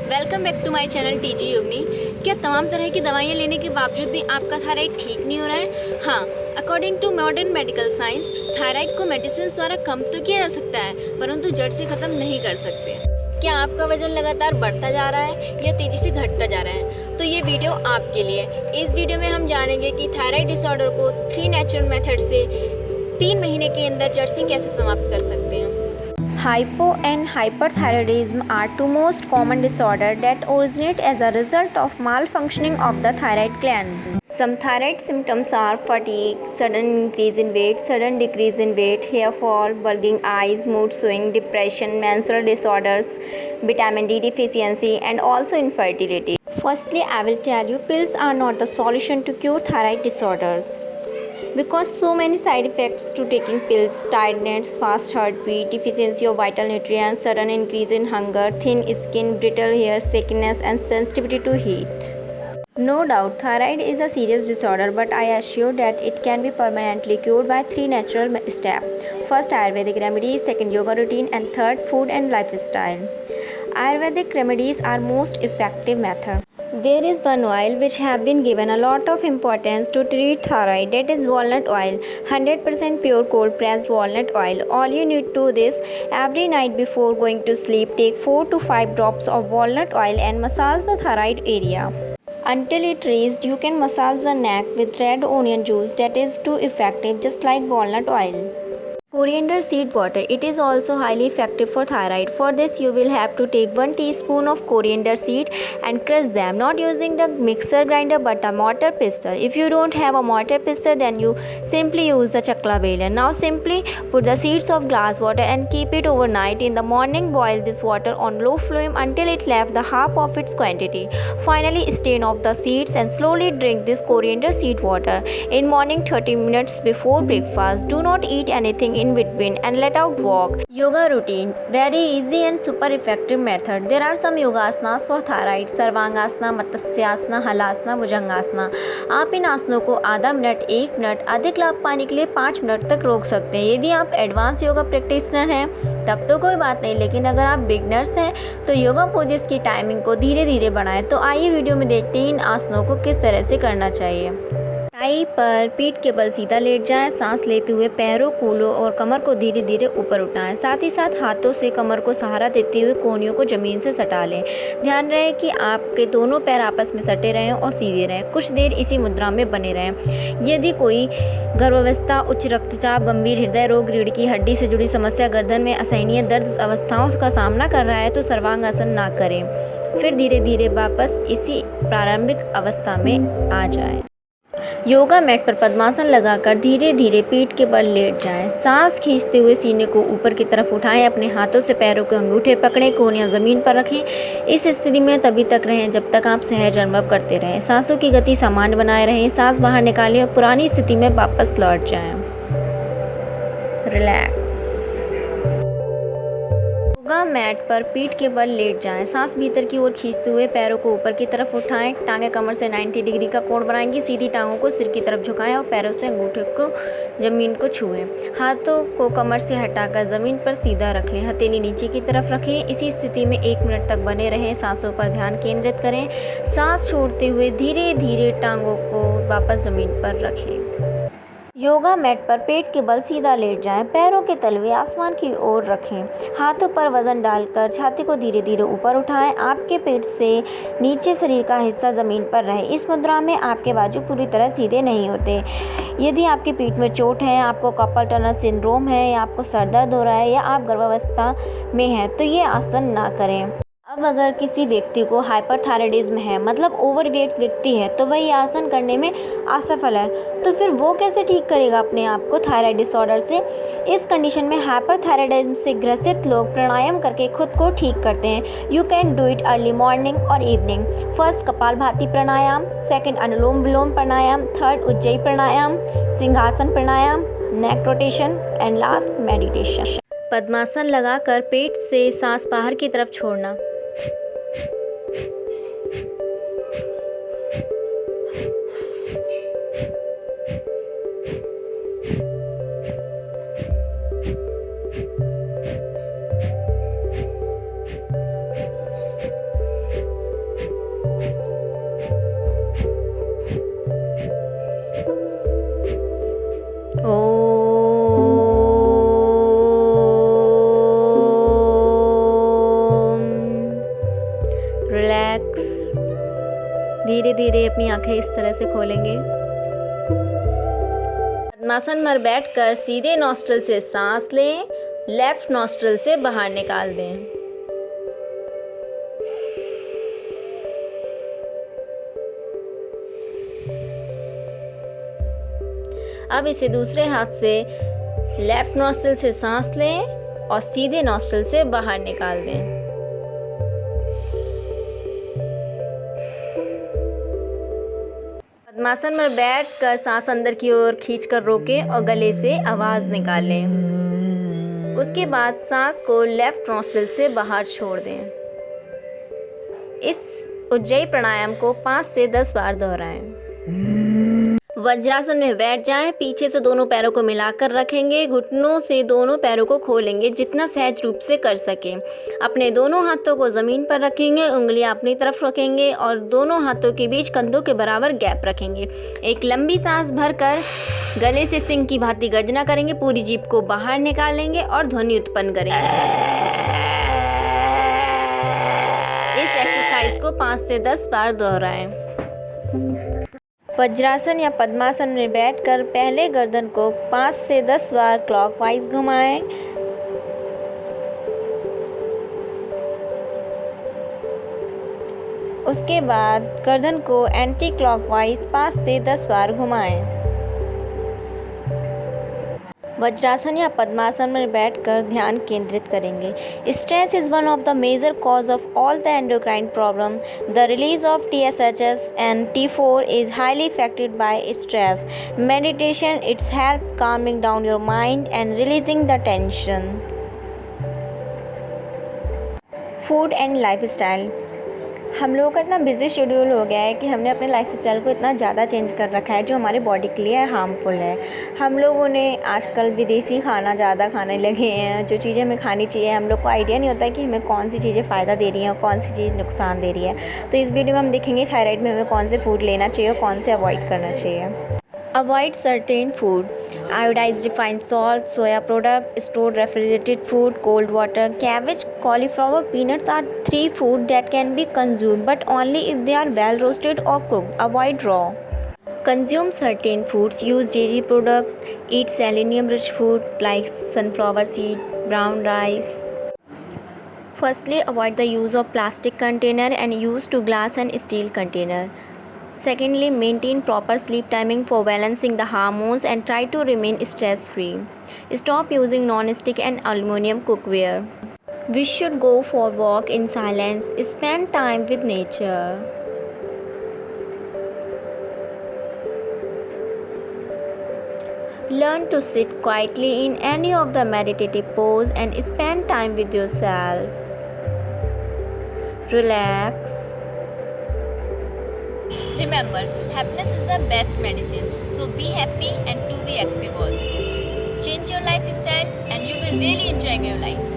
Welcome back to my channel TG Yogini. क्या तमाम तरह की दवाइयाँ लेने के बावजूद भी आपका थायराइड ठीक नहीं हो रहा है? हाँ, according to modern medical science thyroid को मेडिसिन द्वारा कम तो किया जा सकता है, परंतु जड़ से ख़त्म नहीं कर सकते। क्या आपका वजन लगातार बढ़ता जा रहा है या तेज़ी से घटता जा रहा है? तो ये वीडियो आपके लिए। इस वीडियो में हम जानेंगे कि थायराइड डिसऑर्डर को 3 नेचुरल मेथड से 3 महीने के अंदर जड़ से कैसे समाप्त कर सकते हैं। Hypo and hyperthyroidism are two most common disorders that originate as a result of malfunctioning of the thyroid gland. Some thyroid symptoms are fatigue, sudden increase in weight, sudden decrease in weight, hair fall, bulging eyes, mood swing, depression, menstrual disorders, vitamin D deficiency, and also infertility. Firstly, I will tell you pills are not the solution to cure thyroid disorders. Because so many side effects to taking pills: tiredness, fast heartbeat, deficiency of vital nutrients, sudden increase in hunger, thin skin, brittle hair, sickness, and sensitivity to heat. No doubt, thyroid is a serious disorder, but I assure that it can be permanently cured by 3 natural steps. First, Ayurvedic remedies, second, yoga routine, and third, food and lifestyle. Ayurvedic remedies are most effective method. There is one oil which have been given a lot of importance to treat thyroid, that is walnut oil. 100% pure cold pressed walnut oil. All you need to do this: every night before going to sleep, take 4 to 5 drops of walnut oil and massage the thyroid area. Until it raised, you can massage the neck with red onion juice, that is too effective, just like walnut oil. Coriander seed water. It is also highly effective for thyroid. For this, you will have to take 1 teaspoon of coriander seed and crush them, not using the mixer grinder but a mortar pestle. If you don't have a mortar pestle, then you simply use the chakla belan. Now simply put the seeds of glass water and keep it overnight. In the morning, boil this water on low flame until it left the half of its quantity. Finally, strain off the seeds and slowly drink this coriander seed water. In morning, 30 minutes before breakfast. Do not eat anything in between and let out walk. Yoga routine. Very easy and super effective method. There are some yoga asanas for thyroid: सर्वांगासना, मत्स्यासना, halasana, Bhujangasana. आप इन आसनों को आधा minute, 1 minute, अधिक लाभ पाने के लिए 5 minute तक रोक सकते हैं। यदि आप एडवांस योगा प्रैक्टिशनर हैं तब तो कोई बात नहीं, लेकिन अगर आप बिगनर्स हैं तो योगा पोजेस की टाइमिंग को धीरे धीरे बढ़ाएं। तो आइए वीडियो में देखते हैं इन आसनों को किस तरह से करना चाहिए। टाई पर पीठ के बल सीधा लेट जाएं। सांस लेते हुए पैरों, कूल्हों और कमर को धीरे धीरे ऊपर उठाएं। साथ ही साथ हाथों से कमर को सहारा देते हुए कोहनियों को ज़मीन से सटा लें। ध्यान रहे कि आपके दोनों पैर आपस में सटे रहें और सीधे रहें। कुछ देर इसी मुद्रा में बने रहें। यदि कोई गर्भावस्था, उच्च रक्तचाप, गंभीर हृदय रोग, रीढ़ की हड्डी से जुड़ी समस्या, गर्दन में असहनीय दर्द अवस्थाओं का सामना कर रहा है तो सर्वांगासन ना करें। फिर धीरे धीरे वापस इसी प्रारंभिक अवस्था में आ जाएं। योगा मैट पर पद्मासन लगाकर धीरे धीरे पीठ के बल लेट जाएं। सांस खींचते हुए सीने को ऊपर की तरफ उठाएं। अपने हाथों से पैरों के अंगूठे पकड़ें, कोहनियां ज़मीन पर रखें। इस स्थिति में तभी तक रहें जब तक आप सहज अनुभव करते रहें। सांसों की गति सामान्य बनाए रहें। सांस बाहर निकालें और पुरानी स्थिति में वापस लौट जाएं। रिलैक्स। योगा मैट पर पीठ के बल लेट जाएं। सांस भीतर की ओर खींचते हुए पैरों को ऊपर की तरफ उठाएं। टांगें कमर से 90 डिग्री का कोण बनाएंगी। सीधी टांगों को सिर की तरफ झुकाएं और पैरों से अंगूठे को ज़मीन को छुएं। हाथों को कमर से हटाकर ज़मीन पर सीधा रख लें। हथेली नीचे की तरफ रखें। इसी स्थिति में 1 मिनट तक बने रहें। सांसों पर ध्यान केंद्रित करें। सांस छोड़ते हुए धीरे धीरे टांगों को वापस ज़मीन पर रखें। योगा मैट पर पेट के बल सीधा लेट जाएं। पैरों के तलवे आसमान की ओर रखें। हाथों पर वजन डालकर छाती को धीरे धीरे ऊपर उठाएं। आपके पेट से नीचे शरीर का हिस्सा ज़मीन पर रहे। इस मुद्रा में आपके बाजू पूरी तरह सीधे नहीं होते। यदि आपके पीठ में चोट है, आपको कार्पल टनल सिंड्रोम है या आपको सर दर्द हो रहा है या आप गर्भावस्था में हैं तो ये आसन ना करें। अब अगर किसी व्यक्ति को हाइपरथायराइडिज्म है, मतलब ओवरवेट व्यक्ति है, तो वह आसन करने में असफल है, तो फिर वो कैसे ठीक करेगा अपने आप को थायराइड डिसऑर्डर से? इस कंडीशन में हाइपरथायराइडिज्म से ग्रसित लोग प्राणायाम करके खुद को ठीक करते हैं। You can do it early morning और evening. First Kapalbhati pranayama, second Anulom Vilom pranayama, third Ujjayi pranayama, Simhasana pranayama, neck rotation and last meditation. Padmasana लगाकर पेट से सांस बाहर की तरफ छोड़ना। रिलैक्स। धीरे धीरे अपनी आंखें इस तरह से खोलेंगे। पद्मासन में बैठकर सीधे नॉस्ट्रल से सांस लें, लेफ्ट नॉस्ट्रल से बाहर निकाल दें। अब इसे दूसरे हाथ से लेफ्ट नॉस्ट्रल से सांस लें और सीधे नॉस्ट्रल से बाहर निकाल दें। पद्मासन में बैठकर सांस अंदर की ओर खींचकर रोकें और गले से आवाज़ निकालें। उसके बाद सांस को लेफ्ट नॉस्ट्रल से बाहर छोड़ दें। इस उज्जयी प्राणायाम को 5 से 10 बार दोहराएं। वज्रासन में बैठ जाएं, पीछे से दोनों पैरों को मिलाकर रखेंगे, घुटनों से दोनों पैरों को खोलेंगे जितना सहज रूप से कर सकें। अपने दोनों हाथों को ज़मीन पर रखेंगे, उंगलियां अपनी तरफ रखेंगे और दोनों हाथों के बीच कंधों के बराबर गैप रखेंगे। एक लंबी सांस भरकर गले से सिंह की भांति गर्जना करेंगे, पूरी जीभ को बाहर निकालेंगे और ध्वनि उत्पन्न करेंगे। इस एक्सरसाइज को 5 से 10 बार दोहराएं। वज्रासन या पद्मासन में बैठकर पहले गर्दन को 5 से 10 बार क्लॉकवाइज घुमाएं। उसके बाद गर्दन को एंटी क्लॉकवाइज 5 से 10 बार घुमाएं। वज्रासन या पद्मासन में बैठकर ध्यान केंद्रित करेंगे। Stress is one of the major cause of all the endocrine problem. The release of TSH and T4 is highly affected by stress. Meditation it's help calming down your mind and releasing the tension. Food and lifestyle. हम लोगों का इतना busy schedule हो गया है कि हमने अपने लाइफ स्टाइल को इतना ज़्यादा चेंज कर रखा है जो हमारे बॉडी के लिए हार्मफुल है। हम लोगों ने आजकल विदेशी खाना ज़्यादा खाने लगे हैं। जो चीज़ें हमें खानी चाहिए हम लोग को आइडिया नहीं होता है कि हमें कौन सी चीज़ें फ़ायदा दे रही हैं और कौन सी चीज़ नुकसान दे रही है। तो इस वीडियो में हम देखेंगे थायराइड में हमें कौन से फूड लेना चाहिए और कौन से अवॉइड करना चाहिए। Avoid certain food: iodized refined salt, soya product, stored refrigerated food, cold water. Cabbage, cauliflower, peanuts are 3 food that can be consumed, but only if they are well roasted or cooked. Avoid raw. Consume certain foods. Use dairy product. Eat selenium-rich food like sunflower seed, brown rice. Firstly, avoid the use of plastic container and use to glass and steel container. Secondly, maintain proper sleep timing for balancing the hormones and try to remain stress-free. Stop using non-stick and aluminum cookware. We should go for a walk in silence. Spend time with nature. Learn to sit quietly in any of the meditative pose and spend time with yourself. Relax. Remember, happiness is the best medicine. So be happy and to be active also. Change your lifestyle and you will really enjoy your life.